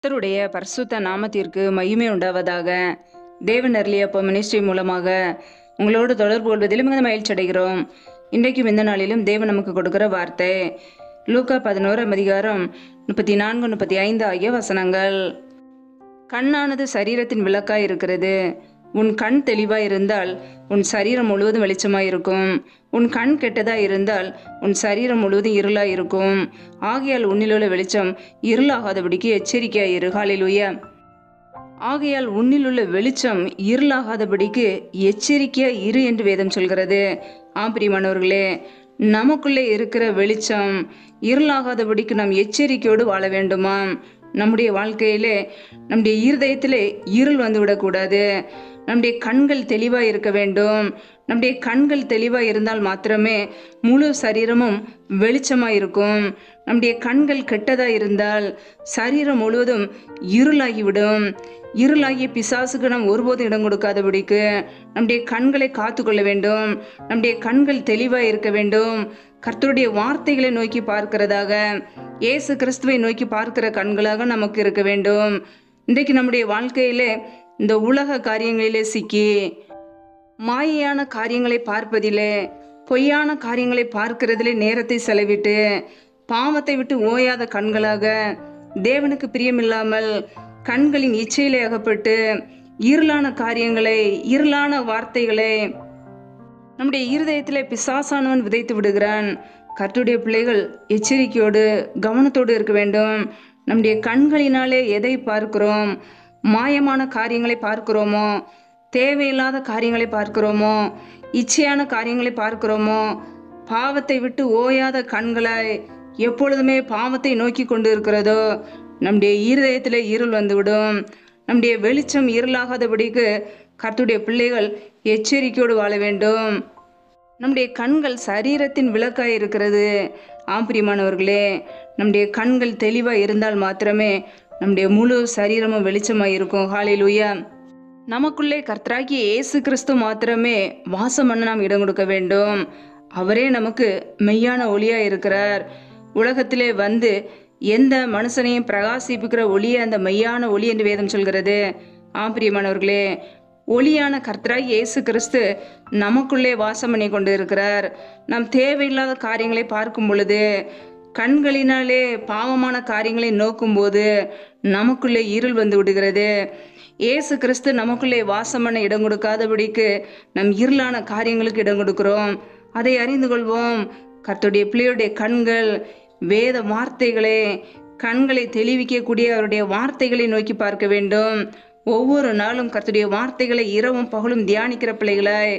கர்த்தருடைய பரிசுத்த நாமத்திற்கு மகிமை உண்டாவதாக. தேவன் அருளியப்போ மினிஸ்ட்ரி மூலமாக உங்களோடு தொடர்பு கொள்வதிலும் மிகுந்த மகிழ்ச்சி அடைகிறோம். இன்றைக்கும் இந்த நாளிலும் தேவன் நமக்கு கொடுக்கிற வார்த்தை லூக்கா 11:34-35 ஆகிய வசனங்கள். கண்ணானது சரீரத்தின் விளக்காய் இருக்கிறது. உன் கண் தெளிவாய் இருந்தால் உன் சரீரம் முழுவதும் வெளிச்சமாய் இருக்கும். உன் கண் கெட்டதாய் இருந்தால் உன் சரீரம் முழுவதும் இருளாய் இருக்கும். ஆகையால் உன்னிலுள்ள வெளிச்சம் இருளாகாதபடிக்கு எச்சரிக்கையாய் இரு. ஹல்லேலூயா. ஆகையால் உன்னிலுள்ள வெளிச்சம் இருளாகாதபடிக்கு எச்சரிக்கையாய் இரு என்று வேதம் சொல்கிறது. பிரியமானவர்களே, நமக்குள்ளே இருக்கிற வெளிச்சம் இருளாகாதபடிக்கு நாம் எச்சரிக்கையோடு வாழ வேண்டுமா? நம்முடைய வாழ்க்கையிலே நம்முடைய இருதயத்திலே இருள் வந்துவிடக்கூடாது. நம்முடைய கண்கள் தெளிவாக இருக்க வேண்டும். நம்முடைய கண்கள் தெளிவாக இருந்தால் மாத்திரமே முழு சரீரமும் வெளிச்சமாக இருக்கும். நம்முடைய கண்கள் கெட்டதாக இருந்தால் சரீரம் முழுவதும் இருளாகிவிடும். இருளாகிய பிசாசுக்கு நாம் ஒருபோதும் இடம் கொடுக்காதபடிக்கு நம்முடைய கண்களை காத்து கொள்ள வேண்டும். நம்முடைய கண்கள் தெளிவாக இருக்க வேண்டும். கர்த்தருடைய வார்த்தைகளை நோக்கி பார்க்கிறதாக, இயேசு கிறிஸ்துவை நோக்கி பார்க்கிற கண்களாக நமக்கு இருக்க வேண்டும். இன்றைக்கு நம்முடைய வாழ்க்கையிலே இந்த உலக காரியங்களிலே சிக்கி மாயையான காரியங்களை பார்ப்பதிலே, பொய்யான காரியங்களை பார்க்கிறதிலே நேரத்தை செலவிட்டு பாவத்தை விட்டு ஓயாத கண்களாக, தேவனுக்கு பிரியமில்லாமல் கண்களின் இச்சையிலே அகப்பட்டு இருளான காரியங்களை, இருளான வார்த்தைகளை நம்முடைய இருதயத்திலே பிசாசானவன் விதைத்து விடுகிறான். கர்த்தருடைய பிள்ளைகள் எச்சரிக்கையோடு கவனத்தோடு இருக்க வேண்டும். நம்முடைய கண்களினாலே எதை பார்க்கிறோம்? மாயமான காரியங்களை பார்க்கிறோமோ? தேவையில்லாத காரியங்களை பார்க்கிறோமோ? இச்சையான காரியங்களை பார்க்கிறோமோ? பாவத்தை விட்டு ஓயாத கண்களாய் எப்பொழுதுமே பாவத்தை நோக்கி கொண்டு இருக்கிறதோ நம்முடைய இருதயத்திலே இருள் வந்துவிடும். நம்முடைய வெளிச்சம் இருளாகாதபடிக்கு கர்த்தருடைய பிள்ளைகள் எச்சரிக்கையோடு வாழ வேண்டும். நம்முடைய கண்கள் சரீரத்தின் விளக்காய் இருக்கிறது. பிரியமானவர்களே, நம்முடைய கண்கள் தெளிவாக இருந்தால் மாத்திரமே நம்முடைய முழு சரீரமும் வெளிச்சமாக இருக்கும். ஹல்லேலூயா. நமக்குள்ளே கர்த்தராகிய இயேசு கிறிஸ்து மாத்திரமே வாசம் பண்ண நாம் இடம் கொடுக்க வேண்டும். அவரே நமக்கு மெய்யான ஒளியாக இருக்கிறார். உலகத்திலே வந்து எந்த மனுஷனையும் பிரகாசிப்பிக்கிற ஒளியை அந்த மெய்யான ஒளி என்று வேதம் சொல்கிறது. பிரியமானவர்களே, ஒளியான கர்த்தராகிய இயேசு கிறிஸ்து நமக்குள்ளே வாசம் பண்ணி கொண்டு இருக்கிறார். நாம் தேவையில்லாத காரியங்களை பார்க்கும் பொழுது, கண்களினாலே பாவமான காரியங்களை நோக்கும்போது நமக்குள்ளே இருள் வந்து விடுகிறது. இயேசு கிறிஸ்து நமக்குள்ளே வாசம் பண்ண இடம் கொடுக்காதபடிக்கு நம் இருளான காரியங்களுக்கு இடம் கொடுக்கிறோம். அதை அறிந்து கொள்வோம். கர்த்தருடைய பிள்ளையுடைய கண்கள் வேத வார்த்தைகளை, கண்களை தெளிவிக்கக்கூடிய அவருடைய வார்த்தைகளை நோக்கி பார்க்க வேண்டும். ஒவ்வொரு நாளும் கர்த்தருடைய வார்த்தைகளை இரவும் பகலும் தியானிக்கிற பிள்ளைகளாய்,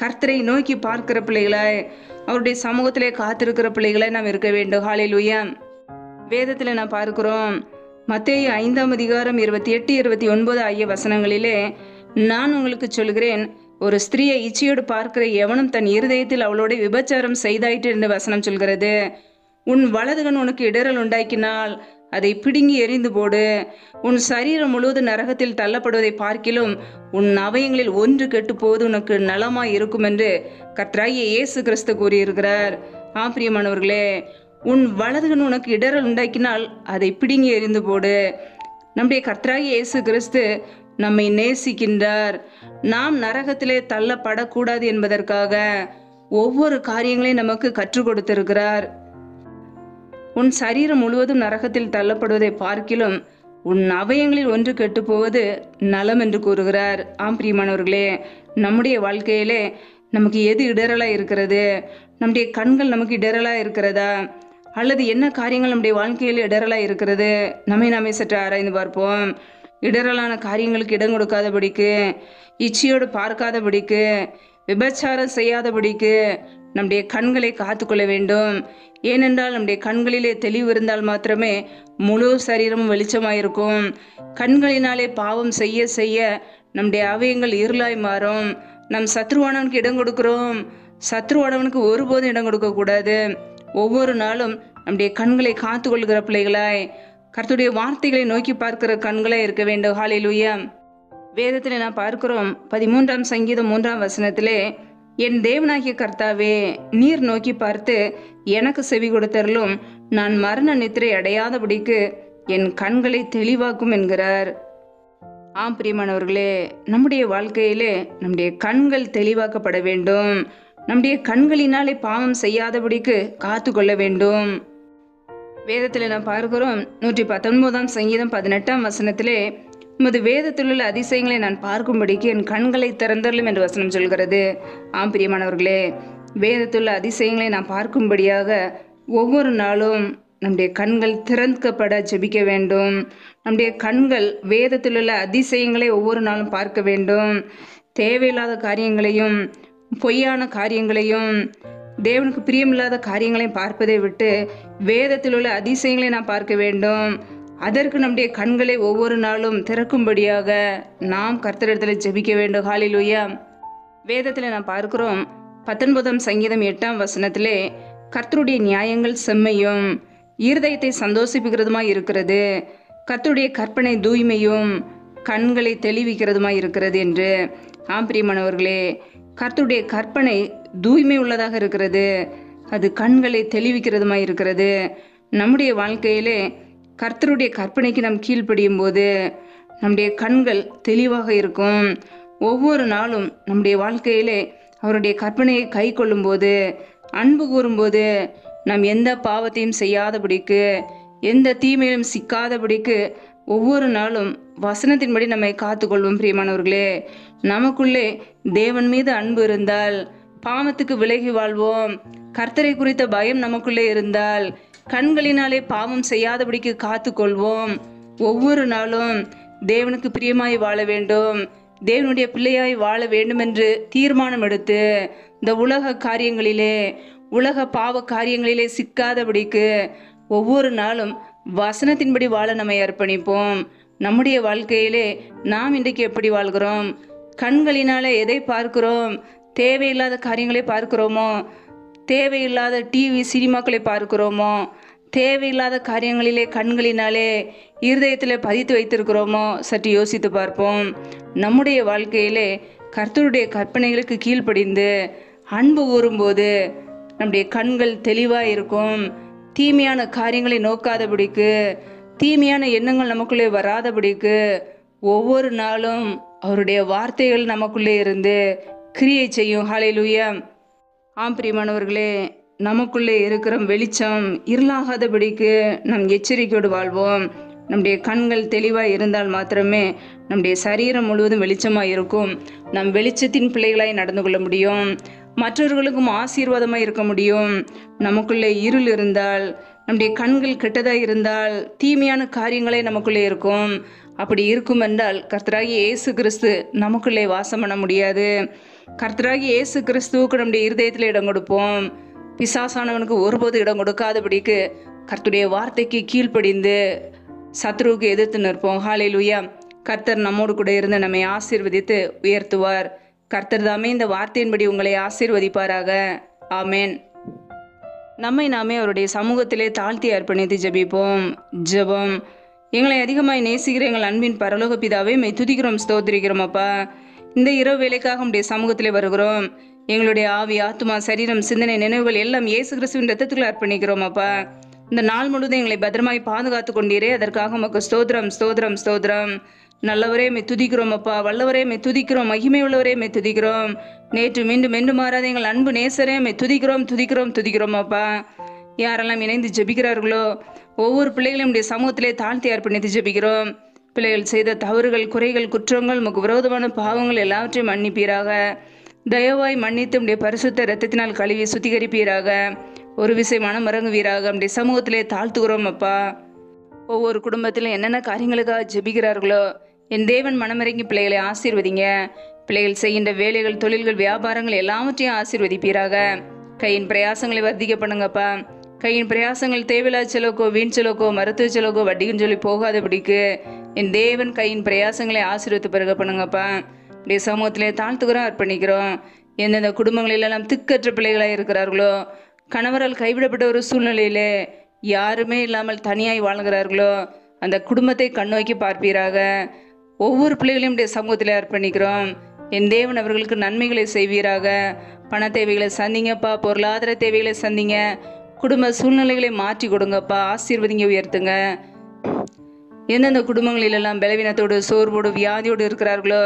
கர்த்தரை நோக்கி பார்க்கிற பிள்ளைகளாய், அவருடைய சமூகத்திலே காத்திருக்கிற பிள்ளைகளாய் நாம் இருக்க வேண்டும். ஹல்லேலூயா. வேதத்தில் நாம் பார்க்கிறோம், மத்தேயு 5:28-29 ஆகிய வசனங்களிலே, நான் உங்களுக்கு சொல்கிறேன், ஒரு ஸ்திரீயை இச்சையோடு பார்க்கிற எவனும் தன் இருதயத்தில் அவளோட விபச்சாரம் செய்தாயிற்று என்று வசனம் சொல்கிறது. உன் வலதுகன் உனக்கு இடறல் உண்டாக்கினால் அதை பிடுங்கி எறிந்து போடு. உன் சரீரம் முழுவதும் நரகத்தில் தள்ளப்படுவதை பார்க்கிலும் உன் அவயங்களில் ஒன்று கெட்டு போவது உனக்கு நலமாய் இருக்கும் என்று கர்த்தராகிய இயேசு கிறிஸ்து கூறியிருக்கிறார். பிரியமானவர்களே, உன் வலதுகன் உனக்கு இடறல் உண்டாக்கினால் அதை பிடுங்கி எறிந்து போடு. நம்முடைய கர்த்தராகிய இயேசு கிறிஸ்து நம்மை நேசிக்கின்றார். நாம் நரகத்திலே தள்ளப்படக்கூடாது என்பதற்காக ஒவ்வொரு காரியங்களையும் நமக்கு கற்றுக் கொடுத்திருக்கிறார். உன் சரீரம் முழுவதும் நரகத்தில் தள்ளப்படுவதை பார்க்கிலும் உன் அவயங்களில் ஒன்று கெட்டு போவது நலம் என்று கூறுகிறார். பிரியமானவர்களே, நம்முடைய வாழ்க்கையிலே நமக்கு எது இடரலாக இருக்கிறது? நம்முடைய கண்கள் நமக்கு இடரலாக இருக்கிறதா? அல்லது என்ன காரியங்கள் நம்முடைய வாழ்க்கையில் இடரலாக இருக்கிறது? நாமே சற்று ஆராய்ந்து பார்ப்போம். இடரலான காரியங்களுக்கு இடம் கொடுக்காதபடிக்கு, இச்சையோடு பார்க்காதபடிக்கு, விபச்சாரம் செய்யாதபடிக்கு நம்முடைய கண்களை காத்துக்கொள்ள வேண்டும். ஏனென்றால் நம்முடைய கண்களிலே தெளிவு இருந்தால் மாத்திரமே முழு சரீரமும் வெளிச்சமாயிருக்கும். கண்களினாலே பாவம் செய்ய செய்ய நம்முடைய அவயங்கள் இருளாய் மாறும். நம் சத்ருவானவனுக்கு இடம் கொடுக்கிறோம். சத்ருவானவனுக்கு ஒருபோதும் இடம் கொடுக்கக்கூடாது. ஒவ்வொரு நாளும் நம்முடைய கண்களை காத்து கொள்கிற பிள்ளைகளாய், கர்த்தருடைய வார்த்தைகளை நோக்கி பார்க்கிற கண்களாய் இருக்க வேண்டும். ஹல்லேலூயா. வேதத்தில் நான் பார்க்கிறோம், 13ஆம் சங்கீதம் 3ஆம் வசனத்திலே, என் தேவனாகிய கர்த்தாவே, நீர் நோக்கி பார்த்து எனக்கு செவி கொடுத்தருளும். நான் மரண நித்திரை அடையாதபடிக்கு என் கண்களை தெளிவாக்கும் என்கிறார். ஆம் பிரியமானவர்களே, நம்முடைய வாழ்க்கையிலே நம்முடைய கண்கள் தெளிவாக்கப்பட வேண்டும். நம்முடைய கண்களினாலே பாவம் செய்யாதபடிக்கு காத்து கொள்ள வேண்டும். வேதத்தில் நாம் பார்க்கிறோம், 119 சங்கீதம் 18 வசனத்திலே, உமது வேதத்தில் உள்ள அதிசயங்களை நான் பார்க்கும்படிக்கு என் கண்களை திறந்தருளும் என்று வசனம் சொல்கிறது. ஆம் பிரியமானவர்களே, வேதத்துள்ள அதிசயங்களை நாம் பார்க்கும்படியாக ஒவ்வொரு நாளும் நம்முடைய கண்கள் திறக்கப்பட ஜெபிக்க வேண்டும். நம்முடைய கண்கள் வேதத்தில் உள்ள அதிசயங்களை ஒவ்வொரு நாளும் பார்க்க வேண்டும். தேவையில்லாத காரியங்களையும் பொய்யான காரியங்களையும் தேவனுக்கு பிரியமில்லாத காரியங்களையும் பார்ப்பதை விட்டு வேதத்தில் உள்ள அதிசயங்களை நாம் பார்க்க வேண்டும். அதற்கு நம்முடைய கண்களை ஒவ்வொரு நாளும் திறக்கும்படியாக நாம் கர்த்தரிடத்தில் ஜெபிக்க வேண்டும். ஹல்லேலூயா. வேதத்தில் நாம் பார்க்கிறோம், 19 சங்கீதம் 8 வசனத்திலே, கர்த்தருடைய நியாயங்கள் செம்மையும் இருதயத்தை சந்தோஷிப்புகிறதுமாய் இருக்கிறது, கர்த்தருடைய கற்பனை தூய்மையும் கண்களை தெளிவிக்கிறதுமாய் இருக்கிறது என்று. ஆம் பிரியமானவர்களே, கர்த்தருடைய கற்பனை தூய்மை உள்ளதாக இருக்கிறது, அது கண்களை தெளிவிக்கிறதுமாய் இருக்கிறது. நம்முடைய வாழ்க்கையிலே கர்த்தருடைய கற்பனைக்கு நாம் கீழ்ப்படியும் போது நம்முடைய கண்கள் தெளிவாக இருக்கும். ஒவ்வொரு நாளும் நம்முடைய வாழ்க்கையிலே அவருடைய கற்பனையை கை கொள்ளும்போது, அன்பு கூறும்போது, நாம் எந்த பாவத்தையும் செய்யாதபடிக்கு, எந்த தீமையிலும் சிக்காதபடிக்கு ஒவ்வொரு நாளும் வசனத்தின்படி நம்மை காத்துக்கொள்வோம். பிரியமானவர்களே, நமக்குள்ளே தேவன் மீது அன்பு இருந்தால் பாவத்துக்கு விலகி வாழ்வோம். கர்த்தரை குறித்த பயம் நமக்குள்ளே இருந்தால் கண்களினாலே பாவம் செய்யாதபடிக்கு காத்துக்கொள்வோம். ஒவ்வொரு நாளும் தேவனுக்கு பிரியமாய் வாழ வேண்டும், தேவனுடைய பிள்ளையாய் வாழ வேண்டும் என்று தீர்மானம் எடுத்து இந்த உலக காரியங்களிலே, உலக பாவ காரியங்களிலே சிக்காதபடிக்கு ஒவ்வொரு நாளும் வசனத்தின்படி வாழ நம்மை அர்ப்பணிப்போம். நம்முடைய வாழ்க்கையிலே நாம் இன்றைக்கு எப்படி வாழ்கிறோம்? கண்களினாலே எதை பார்க்கிறோம்? தேவையில்லாத காரியங்களை பார்க்கிறோமோ? தேவையில்லாத டிவி சினிமாக்களை பார்க்கிறோமோ? தேவையில்லாத காரியங்களிலே கண்களினாலே இருதயத்தில் பதித்து வைத்திருக்கிறோமோ? சற்று யோசித்து பார்ப்போம். நம்முடைய வாழ்க்கையிலே கர்த்தருடைய கற்பனைகளுக்கு கீழ்ப்படிந்து அன்பு கூறும்போது நம்முடைய கண்கள் தெளிவாக இருக்கும். தீமையான காரியங்களை நோக்காதபடிக்கு, தீமையான எண்ணங்கள் நமக்குள்ளே வராதபடிக்கு ஒவ்வொரு நாளும் அவருடைய வார்த்தைகள் நமக்குள்ளே இருந்து கிரியை செய்யும். ஹல்லேலூயா. ஆம் பிரியமானவர்களே, நமக்குள்ளே இருக்கிற வெளிச்சம் இருளாகாதபடிக்கு நம் எச்சரிக்கையோடு வாழ்வோம். நம்முடைய கண்கள் தெளிவாக இருந்தால் மாத்திரமே நம்முடைய சரீரம் முழுவதும் வெளிச்சமாக இருக்கும். நம் வெளிச்சத்தின் பிள்ளைகளாய் நடந்து கொள்ள முடியும், மற்றவர்களுக்கும் ஆசீர்வாதமாக இருக்க முடியும். நமக்குள்ளே இருள் இருந்தால், நம்முடைய கண்கள் கெட்டதாக இருந்தால் தீமையான காரியங்களே நமக்குள்ளே இருக்கும். அப்படி இருக்கும் என்றால் கர்த்தராகிய இயேசு கிறிஸ்து நமக்குள்ளே வாசம் பண்ண முடியாது. கர்த்தராகிய இயேசு கிறிஸ்துவுக்கு நம்முடைய இருதயத்தில் இடம் கொடுப்போம். பிசாசானவனுக்கு ஒருபோது இடம் கொடுக்காதபடிக்கு கர்த்தருடைய வார்த்தைக்கு கீழ்ப்படிந்து சத்ருவுக்கு எதிர்த்து நிற்போம். ஹல்லேலூயா. கர்த்தர் நம்மோடு கூட இருந்து நம்மை ஆசீர்வதித்து உயர்த்துவார். கர்த்தர் தாமே இந்த வார்த்தையின்படி உங்களை ஆசீர்வதிப்பாராக. ஆமேன். நம்மை நாமே அவருடைய சமூகத்திலே தாழ்த்தி அர்ப்பணித்து ஜெபிப்போம். ஜெபம். எங்களை அதிகமாய் நேசிக்கிற எங்கள் அன்பின் பரலோக பிதாவே, மை துதிக்கிறோம், ஸ்தோத்திரிக்கிறோம். அப்பா, இந்த இரவு வேலைக்காக உடைய சமூகத்திலே வருகிறோம். எங்களுடைய ஆவி, ஆத்துமா, சரீரம், சிந்தனை, நினைவுகள் எல்லாம் இயேசு கிறிஸ்துவின் ரத்தத்துக்குள்ள அர்ப்பணிக்கிறோம். அப்பா, இந்த நாள் முழுவதும் எங்களை பத்திரமாய் பாதுகாத்து கொண்டீரே, அதற்காக உமக்கு ஸ்தோத்திரம், ஸ்தோத்திரம், ஸ்தோத்திரம். நல்லவரே மை துதிக்கிறோம். அப்பா, வல்லவரே மை துதிக்கிறோம், மகிமை உள்ளவரே மை துதிக்கிறோம். நேற்று மீண்டும் மீண்டும் மாறாத எங்கள் அன்பு நேசரே மை துதிக்கிறோம், துதிக்கிறோம், துதிக்கிறோம். அப்பா, யாரெல்லாம் இணைந்து ஜெபிக்கிறார்களோ ஒவ்வொரு பிள்ளைகளையும் உடைய சமூகத்திலே தாழ்த்தி அர்ப்பணித்து ஜெபிக்கிறோம். பிள்ளைகள் செய்த தவறுகள், குறைகள், குற்றங்கள், உமக்கு விரோதமான பாவங்கள் எல்லாவற்றையும் மன்னிப்பீராக. தயவாய் மன்னித்து உடைய பரிசுத்த இரத்தத்தினால் கழுவி சுத்திகரிப்பீராக. ஒரு விசை மனம் இறங்குவீராக. உடைய சமூகத்திலே தாழ்த்துகிறோம். அப்பா, ஒவ்வொரு குடும்பத்திலும் என்னென்ன காரியங்களுக்காக ஜெபிக்கிறார்களோ என் தேவன் மனமிறங்கி பிள்ளைகளை ஆசீர்வதிங்க. பிள்ளைகள் செய்கின்ற வேலைகள், தொழில்கள், வியாபாரங்கள் எல்லாவற்றையும் ஆசீர்வதிப்பீராக. கையின் பிரயாசங்களை வர்த்திக்க பண்ணுங்கப்பா. கையின் பிரயாசங்கள் தேவையில்லா செலவுக்கோ, வீண் செலவுக்கோ, மருத்துவ செலவுக்கோ, வட்டிக்குன்னு சொல்லி போகாதபடிக்கு என் தேவன் கையின் பிரயாசங்களை ஆசீர்வதித்து பிறகு பண்ணுங்கப்பா. இப்படிய சமூகத்திலே தாழ்த்துக்கிறோம், அர்ப்பணிக்கிறோம். எந்தெந்த குடும்பங்களிலெல்லாம் திக்கற்ற பிள்ளைகளாக இருக்கிறார்களோ, கணவரால் கைவிடப்பட்ட ஒரு சூழ்நிலையிலே யாருமே இல்லாமல் தனியாய் வாழ்கிறார்களோ அந்த குடும்பத்தை கண்ணோக்கி பார்ப்பீராக. ஒவ்வொரு பிள்ளைகளையும் உடைய சமூகத்திலே அர்ப்பணிக்கிறோம். என் தேவன் அவர்களுக்கு நன்மைகளை செய்வீராக. பண தேவைகளை சந்திங்கப்பா, பொருளாதார தேவைகளை சந்திங்க, குடும்ப சூழ்நிலைகளை மாற்றி கொடுங்கப்பா, ஆசீர்வதிங்க, உயர்த்துங்க. எந்தெந்த குடும்பங்களிலெல்லாம் பலவீனத்தோடு சோர்வோடு வியாதியோடு இருக்கிறார்களோ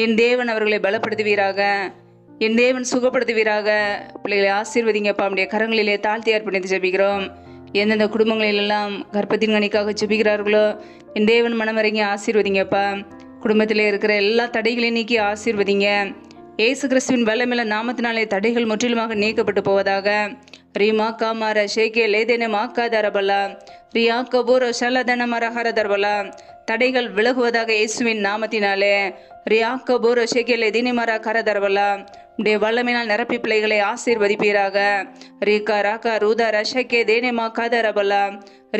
என் தேவன் அவர்களை பலப்படுத்துவீராக, என் தேவன் சுகப்படுத்துவீராக. பிள்ளைகளை ஆசீர்வதிங்கப்பா. நம்முடைய கரங்களிலே தாழ்த்தி அர்ப்பணித்து ஜெபிக்கிறோம். எந்தெந்த குடும்பங்களிலெல்லாம் கர்ப்பத்தின் கனிக்காக ஜெபிக்கிறார்களோ என் தேவன் மனமறிங்க ஆசீர்வதிங்கப்பா. குடும்பத்திலே இருக்கிற எல்லா தடைகளையும் நீக்கி ஆசீர்வதிங்க. இயேசு கிறிஸ்துவின் வல்லமையுள்ள நாமத்தினாலே தடைகள் முற்றிலுமாக நீக்கப்பட்டு போவதாக. ரீமா காமார ஷேகே லேதேன மாக்காதரபலா ரியா கபூர ஷலதன மரஹரதர்பலா தடைகள் விலகுவதாக இயேசுவின் நாமத்தினாலே. ரியா கபூர ஷேகே லேதினி மர கரதர்பலா உடைய வல்லமையினால் நிரப்பி பிள்ளைகளை ஆசீர்வதிப்பீராக. ரீகா ராகா ரூதா ரஷகே தேனே மாக்காதரபலா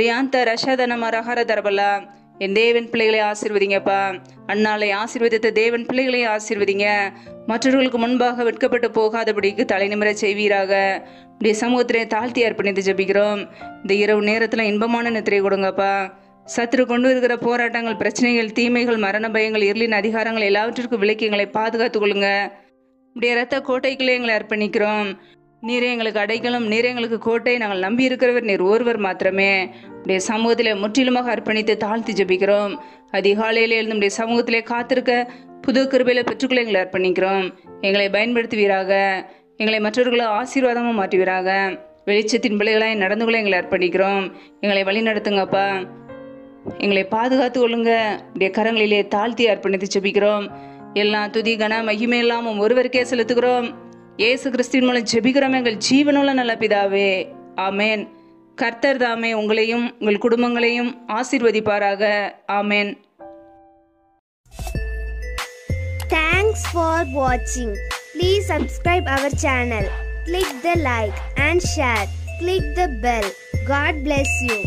ரியாந்த ரஷதன மரஹரதர்பலா என் தேவன் பிள்ளைகளை ஆசீர்வதிங்கப்பா. அண்ணாலை ஆசீர்வதித்த தேவன் பிள்ளைகளை ஆசீர்வதிங்க. மற்றவர்களுக்கு முன்பாக வெட்கப்பட்டு போகாதபடிக்கு தலை நிமிர செய்வீராக. இப்படி சமூகத்திலே தாழ்த்தி அர்ப்பணித்து ஜெபிக்கிறோம். இந்த இரவு நேரத்தில் இன்பமான நித்திரை கொடுங்கப்பா. சத்துரு கொண்டு இருக்கிற போராட்டங்கள், பிரச்சனைகள், தீமைகள், மரண பயங்கள், இருளின் அதிகாரங்கள் எல்லாவற்றிற்கும் விலக்கி எங்களை பாதுகாத்துக் கொள்ளுங்க. இப்படிய இரத்த கோட்டைக்குள்ளே எங்களை அர்ப்பணிக்கிறோம். நீரே எங்களுக்கு அடைக்கலம், நீரே எங்களுக்கு கோட்டை. நாங்கள் நம்பி இருக்கிறவர் நீர் ஒருவர் மாத்திரமே. உடைய சமூகத்திலே முற்றிலுமாக அர்ப்பணித்து தாழ்த்தி ஜெபிக்கிறோம். அதிகாலையிலே எழுந்து நம்முடைய சமூகத்திலே காத்திருக்க புது கிருபையில பெற்றுக்கொள்ள எங்களை அர்ப்பணிக்கிறோம். எங்களை பயன்படுத்துவீராக. எங்களை மற்றவர்களும் ஆசீர்வாதமாக மாற்றுவீராக. வெளிச்சத்தின் பிள்ளைகளாய் நடந்து கொள்ள எங்களை அர்ப்பணிக்கிறோம். எங்களை வழி நடத்துங்கப்பா. எங்களை பாதுகாத்து கொள்ளுங்க. உடைய கரங்களிலே தாழ்த்தி அர்ப்பணித்து ஜெபிக்கிறோம். எல்லா துதி கன மகிமை இல்லாமல் ஒருவருக்கே செலுத்துகிறோம். இயேசு கிறிஸ்துவின் மூலம் ஜெபிக்கிறோம் எங்கள் ஜீவனுள்ள நல்ல பிதாவே, ஆமேன். கர்த்தர் தாமே உங்களையும் உங்கள் குடும்பங்களையும் ஆசீர்வதிப்பாராக. ஆமேன். Thanks for watching. Please subscribe our channel. Click the like and share. Click the bell. God bless you.